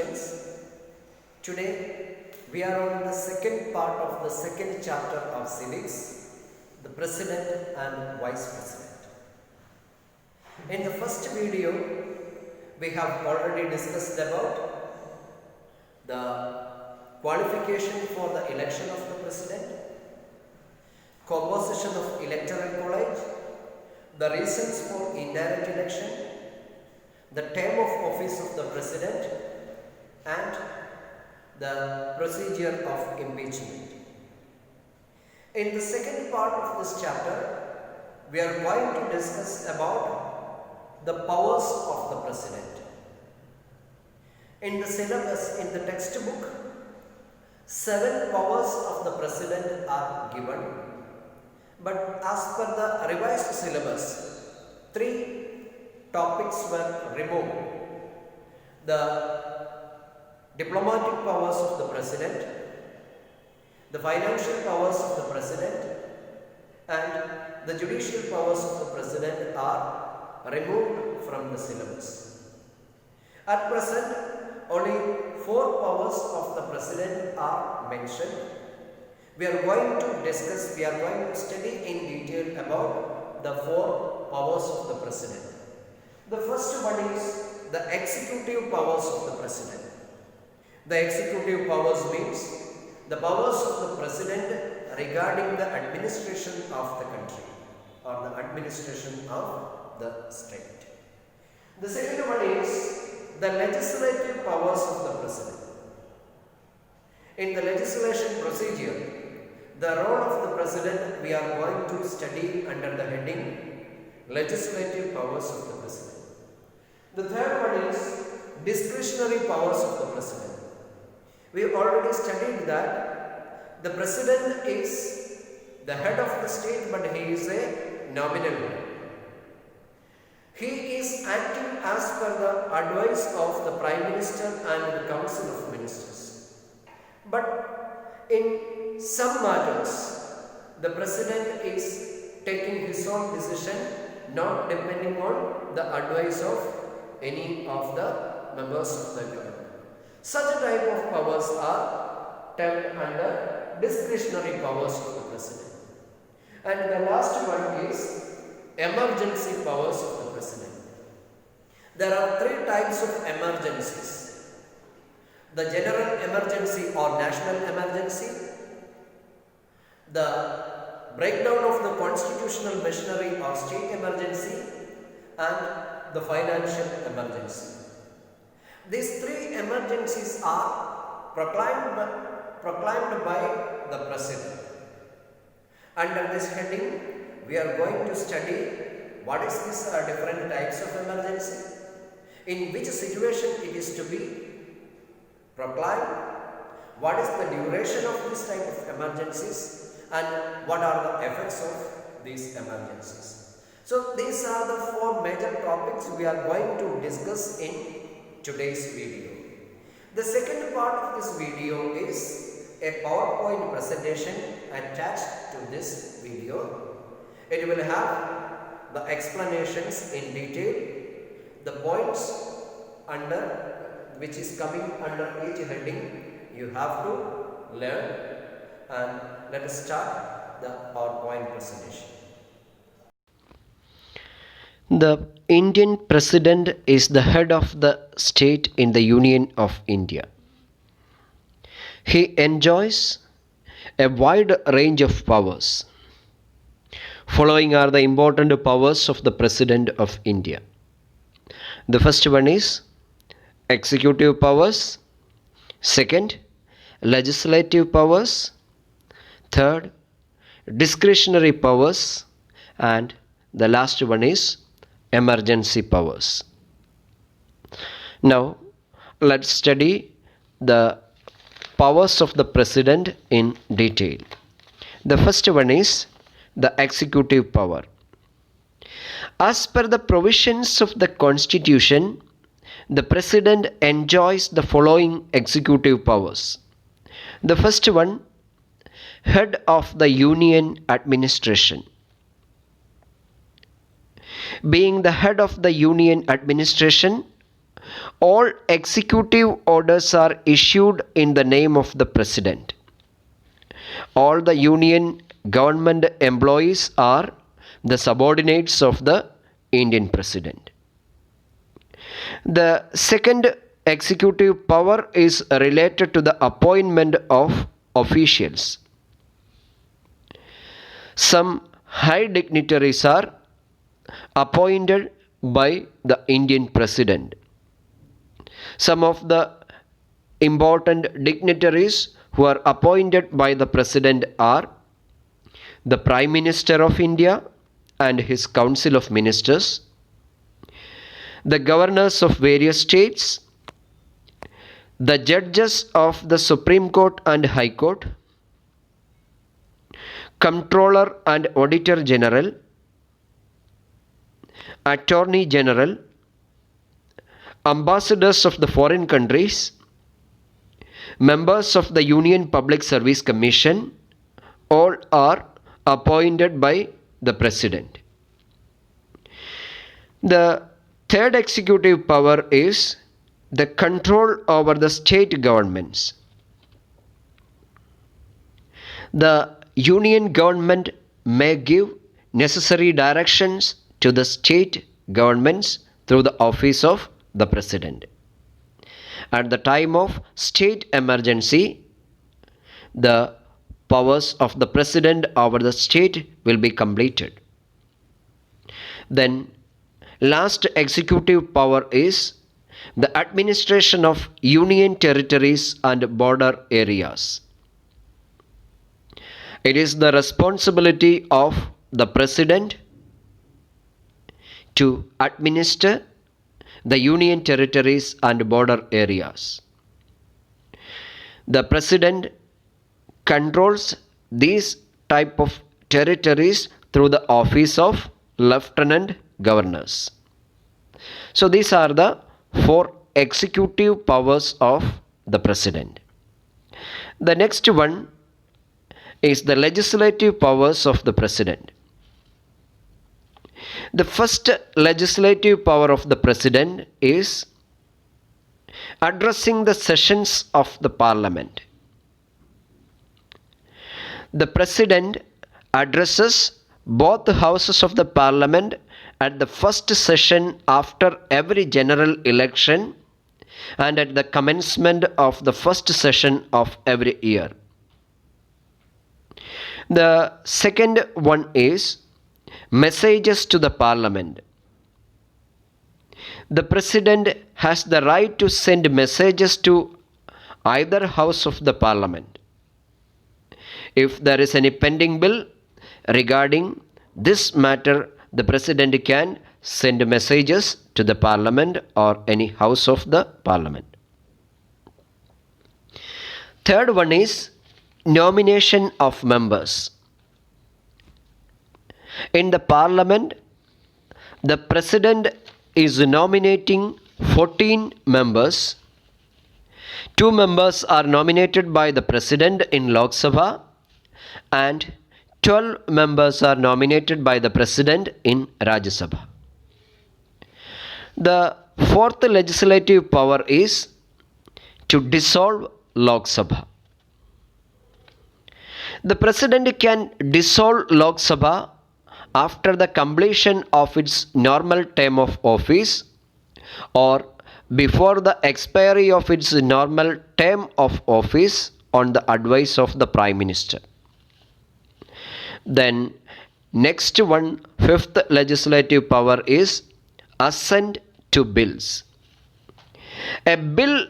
students. Today we are on the second part of the second chapter of Civics, the President and Vice President. In the first video, we have already discussed about the qualification for the election of the President, composition of electoral college, the reasons for indirect election, the term of office of the President, and the procedure of impeachment. In the second part of this chapter, we are going to discuss about the powers of the President. In the syllabus, in the textbook, 7 powers of the President are given, but as per the revised syllabus, 3 topics were removed. The diplomatic powers of the President, the financial powers of the President, and the judicial powers of the President are removed from the syllabus. At present, only 4 powers of the President are mentioned. We are going to study in detail about the 4 powers of the President. The first one is the executive powers of the President. The executive powers means the powers of the President regarding the administration of the country or the administration of the state. The second one is the legislative powers of the President. In the legislation procedure, the role of the President we are going to study under the heading legislative powers of the President. The third one is discretionary powers of the President. We have already studied that the President is the head of the state, but he is a nominal one. He is acting as per the advice of the Prime Minister and the Council of Ministers. But in some matters, the President is taking his own decision, not depending on the advice of any of the members of the government. Such a type of powers are termed under discretionary powers of the President. And the last one is emergency powers of the President. There are 3 types of emergencies: the general emergency or national emergency, the breakdown of the constitutional machinery or state emergency, and the financial emergency. These 3 emergencies are proclaimed by the President. Under this heading, we are going to study what is these different types of emergency, in which situation it is to be proclaimed, what is the duration of this type of emergencies, and what are the effects of these emergencies. So these are the 4 major topics we are going to discuss in today's video. The second part of this video is a PowerPoint presentation attached to this video. It will have the explanations in detail, the points under which is coming under each heading you have to learn, and let us start the PowerPoint presentation. The Indian President is the head of the state in the Union of India. He enjoys a wide range of powers. Following are the important powers of the President of India. The first one is executive powers. Second, legislative powers. Third, discretionary powers. And the last one is emergency powers. Now, let's study the powers of the President in detail. The first one is the executive power. As per the provisions of the Constitution, the President enjoys the following executive powers. The first one, head of the Union administration. Being the head of the Union administration, All executive orders are issued in the name of the President. All the union government employees are the subordinates of the Indian President. The second executive power is related to the appointment of officials. Some high dignitaries are appointed by the Indian President. Some of the important dignitaries who are appointed by the President are the Prime Minister of India and his Council of Ministers, the governors of various states, the judges of the Supreme Court and High Court, Comptroller and Auditor General, Attorney General, ambassadors of the foreign countries, members of the Union Public Service Commission, all are appointed by the President. The third executive power is the control over the state governments. The union government may give necessary directions to the state governments through the office of the President. At the time of state emergency, the powers of the President over the state will be completed. Then, last executive power is the administration of union territories and border areas. It is the responsibility of the President to administer the union territories and border areas. The President controls these type of territories through the office of Lieutenant Governors. So these are the 4 executive powers of the President. The next one is the legislative powers of the President. The first legislative power of the President is addressing the sessions of the Parliament. The President addresses both the houses of the Parliament at the first session after every general election and at the commencement of the first session of every year. The second one is messages to the Parliament. The President has the right to send messages to either house of the Parliament. If there is any pending bill regarding this matter, the President can send messages to the Parliament or any house of the Parliament. Third one is nomination of members. In the Parliament, the President is nominating 14 members. 2 members are nominated by the President in Lok Sabha and 12 members are nominated by the President in Rajya Sabha. The fourth legislative power is to dissolve Lok Sabha. The President can dissolve Lok Sabha after the completion of its normal term of office or before the expiry of its normal term of office on the advice of the Prime Minister. Then next one, fifth legislative power is assent to bills. A bill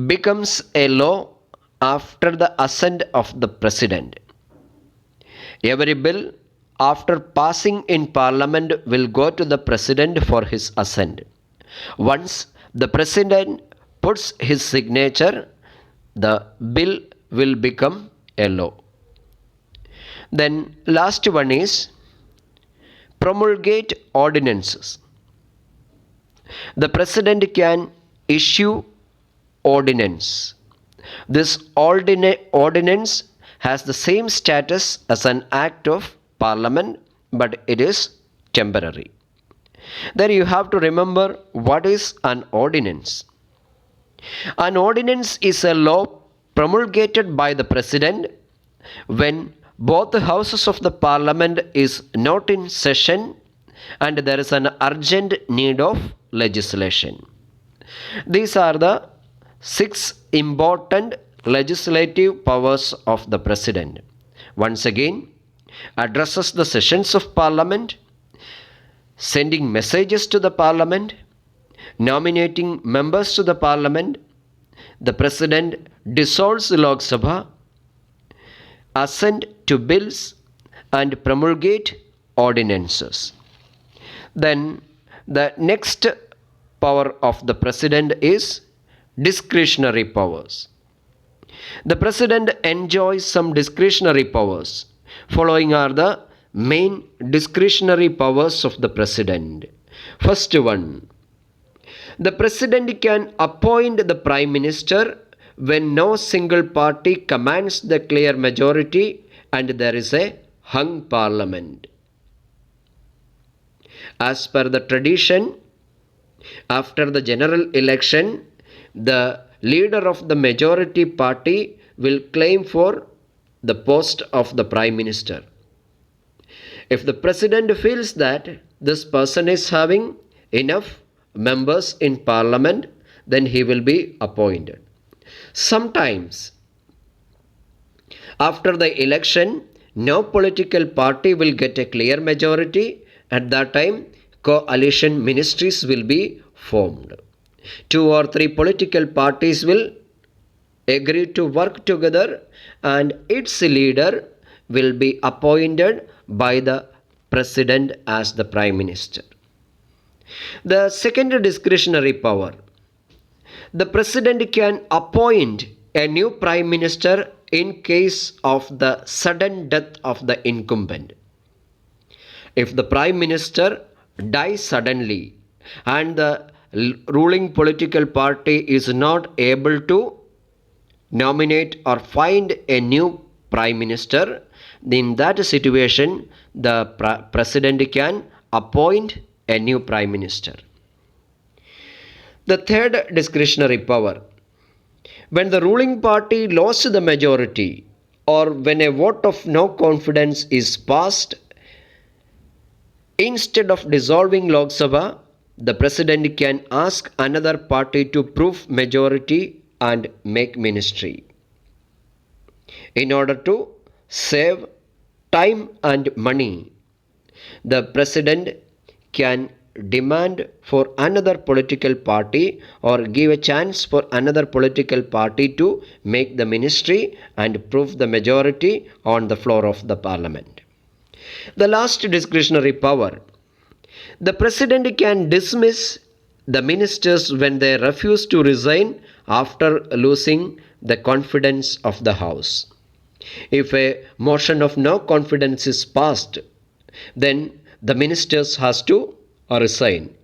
becomes a law after the assent of the President. Every bill after passing in Parliament will go to the President for his assent. Once the President puts his signature, the bill will become a law. Then last one is promulgate ordinances. The President can issue ordinance. This ordinance has the same status as an act of Parliament, but it is temporary. Then you have to remember what is an ordinance. An ordinance is a law promulgated by the President when both the houses of the Parliament is not in session and there is an urgent need of legislation. These are the 6 important legislative powers of the President. Once again, addresses the sessions of Parliament, sending messages to the Parliament, nominating members to the Parliament, the President dissolves the Lok Sabha, assent to bills and promulgate ordinances. Then the next power of the President is discretionary powers. The President enjoys some discretionary powers. Following are the main discretionary powers of the President. First one, the President can appoint the Prime Minister when no single party commands the clear majority and there is a hung parliament. As per the tradition, after the general election, the leader of the majority party will claim for the post of the Prime Minister. If the President feels that this person is having enough members in Parliament, then he will be appointed. Sometimes, after the election, no political party will get a clear majority. At that time, coalition ministries will be formed. 2 or 3 political parties will agree to work together and its leader will be appointed by the President as the Prime Minister. The second discretionary power. The President can appoint a new Prime Minister in case of the sudden death of the incumbent. If the Prime Minister dies suddenly and the ruling political party is not able to nominate or find a new Prime Minister, in that situation, the President can appoint a new Prime Minister. The third discretionary power. When the ruling party lost the majority or when a vote of no confidence is passed, instead of dissolving Lok Sabha, the President can ask another party to prove majority and make ministry. In order to save time and money, the President can demand for another political party or give a chance for another political party to make the ministry and prove the majority on the floor of the Parliament. The last discretionary power. The President can dismiss the ministers when they refuse to resign after losing the confidence of the House. If a motion of no confidence is passed, then the ministers has to resign.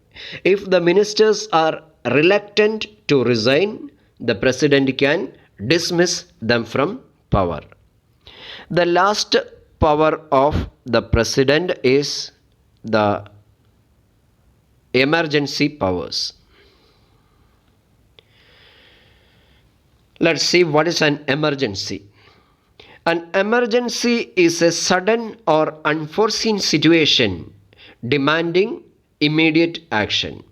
If the ministers are reluctant to resign, the President can dismiss them from power. The last power of the President is the emergency powers. Let's see what is an emergency. An emergency is a sudden or unforeseen situation demanding immediate action.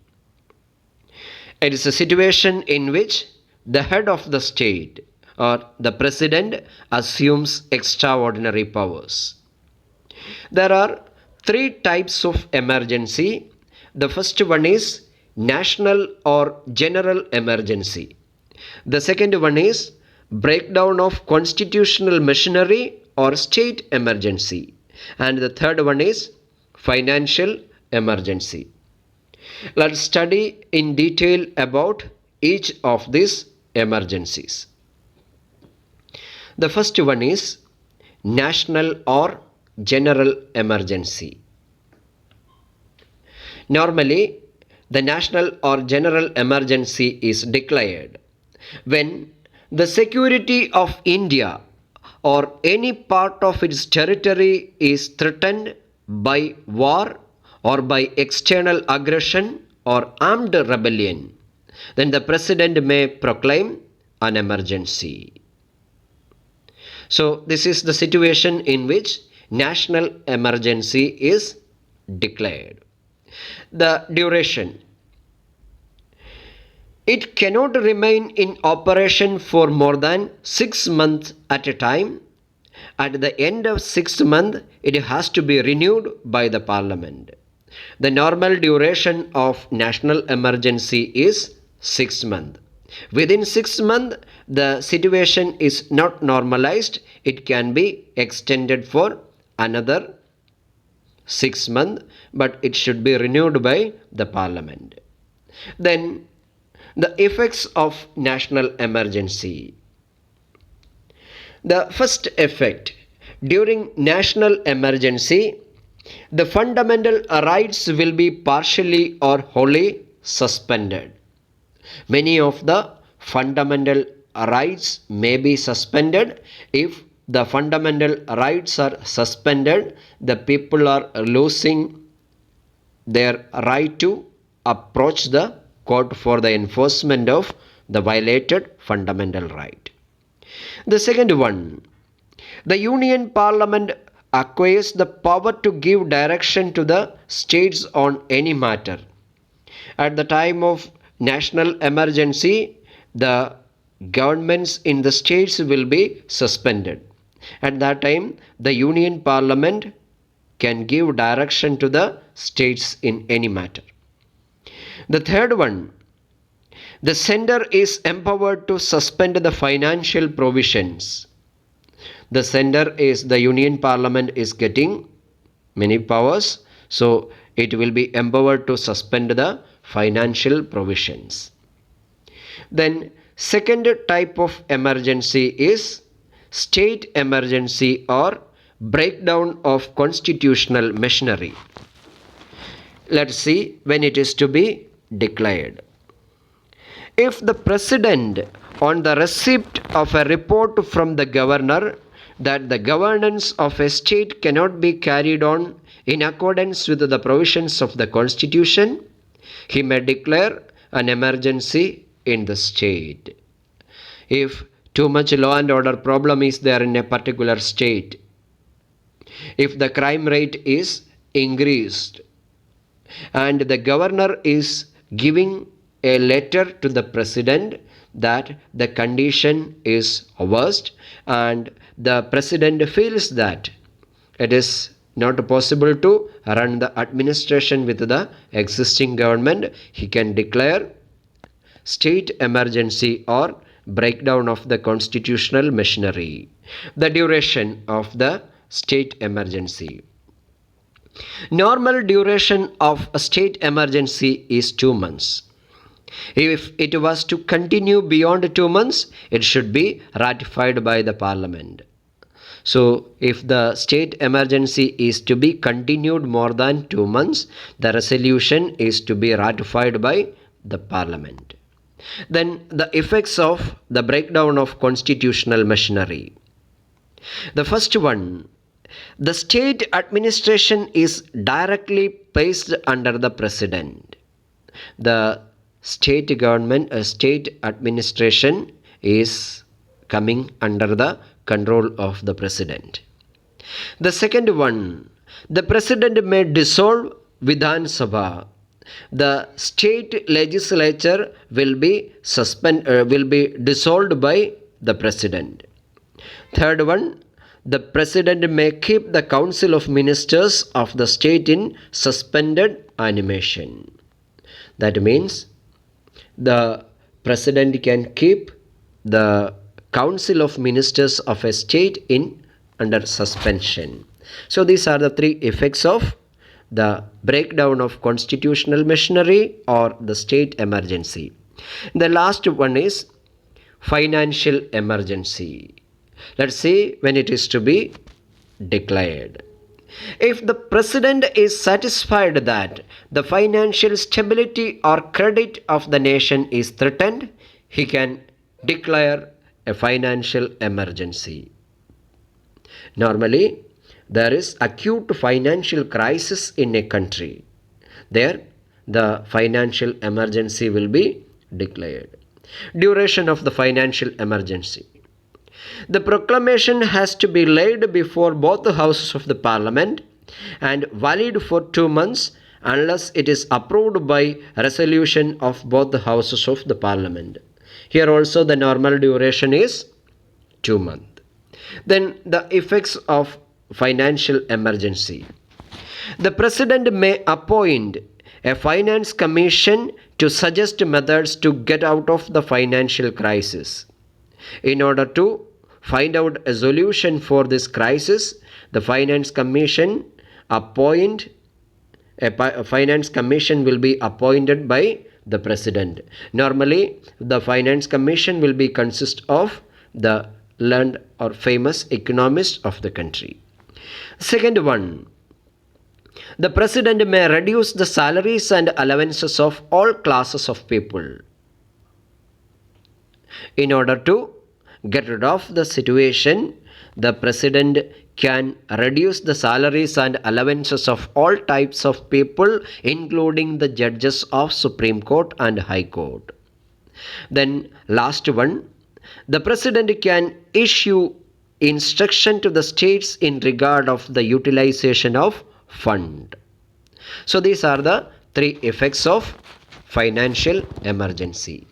It is a situation in which the head of the state or the President assumes extraordinary powers. There are 3 types of emergency. The first one is national or general emergency. The second one is breakdown of constitutional machinery or state emergency. And the third one is financial emergency. Let's study in detail about each of these emergencies. The first one is national or general emergency. Normally, the national or general emergency is declared when the security of India or any part of its territory is threatened by war or by external aggression or armed rebellion, then the president may proclaim an emergency. So this is the situation in which national emergency is declared. The duration. It cannot remain in operation for more than 6 months at a time. At the end of 6th month, it has to be renewed by the Parliament. The normal duration of national emergency is 6 months. Within 6 months, the situation is not normalized. It can be extended for another 6 months, but it should be renewed by the Parliament. Then, the effects of national emergency. The first effect, during national emergency, the fundamental rights will be partially or wholly suspended. Many of the fundamental rights may be suspended. If the fundamental rights are suspended, the people are losing their right to approach the court for the enforcement of the violated fundamental right. The second one, the Union Parliament acquires the power to give direction to the states on any matter. At the time of national emergency, the governments in the states will be suspended. At that time, the Union Parliament can give direction to the states in any matter. The third one, the center is empowered to suspend the financial provisions. The center is, the Union Parliament is getting many powers, so it will be empowered to suspend the financial provisions. Then second type of emergency is state emergency or breakdown of constitutional machinery. Let's see when it is to be declared. If the president, on the receipt of a report from the governor that the governance of a state cannot be carried on in accordance with the provisions of the constitution, he may declare an emergency in the state. If too much law and order problem is there in a particular state, if the crime rate is increased, and the governor is giving a letter to the president that the condition is worst, and the president feels that it is not possible to run the administration with the existing government, he can declare state emergency or breakdown of the constitutional machinery. The duration of the state emergency. Normal duration of a state emergency is 2 months. If it was to continue beyond 2 months, it should be ratified by the Parliament. So, if the state emergency is to be continued more than 2 months, the resolution is to be ratified by the Parliament. Then, the effects of the breakdown of constitutional machinery. The first one, the state administration is directly placed under the president. The state government, state administration is coming under the control of the president. The second one, the president may dissolve Vidhan Sabha. The state legislature will be dissolved by the president. Third one, the president may keep the council of ministers of the state in suspended animation. That means the president can keep the council of ministers of a state in under suspension. So these are the three effects of the breakdown of constitutional machinery or the state emergency. The last one is financial emergency. Let's see when it is to be declared. If the president is satisfied that the financial stability or credit of the nation is threatened, he can declare a financial emergency. Normally, there is acute financial crisis in a country. there the financial emergency will be declared. Duration of the financial emergency. The proclamation has to be laid before both the houses of the parliament and valid for 2 months unless it is approved by resolution of both the houses of the parliament. Here also the normal duration is 2 months. Then the effects of financial emergency. The president may appoint a finance commission to suggest methods to get out of the financial crisis. In order to find out a solution for this crisis, the finance commission will be appointed by the president. Normally, the finance commission will be consist of the learned or famous economists of the country. Second one, the president may reduce the salaries and allowances of all classes of people. In order to get rid of the situation, the president can reduce the salaries and allowances of all types of people, including the judges of Supreme Court and High Court. Then last one, the president can issue instruction to the states in regard of the utilization of fund. So these are the 3 effects of financial emergency.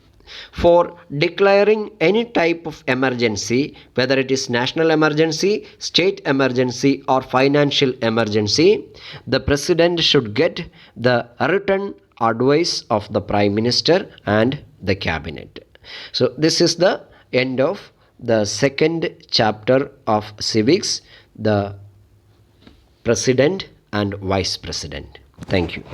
For declaring any type of emergency, whether it is national emergency, state emergency or financial emergency, the president should get the written advice of the Prime Minister and the cabinet. So this is the end of the second chapter of civics, the president and vice president. Thank you.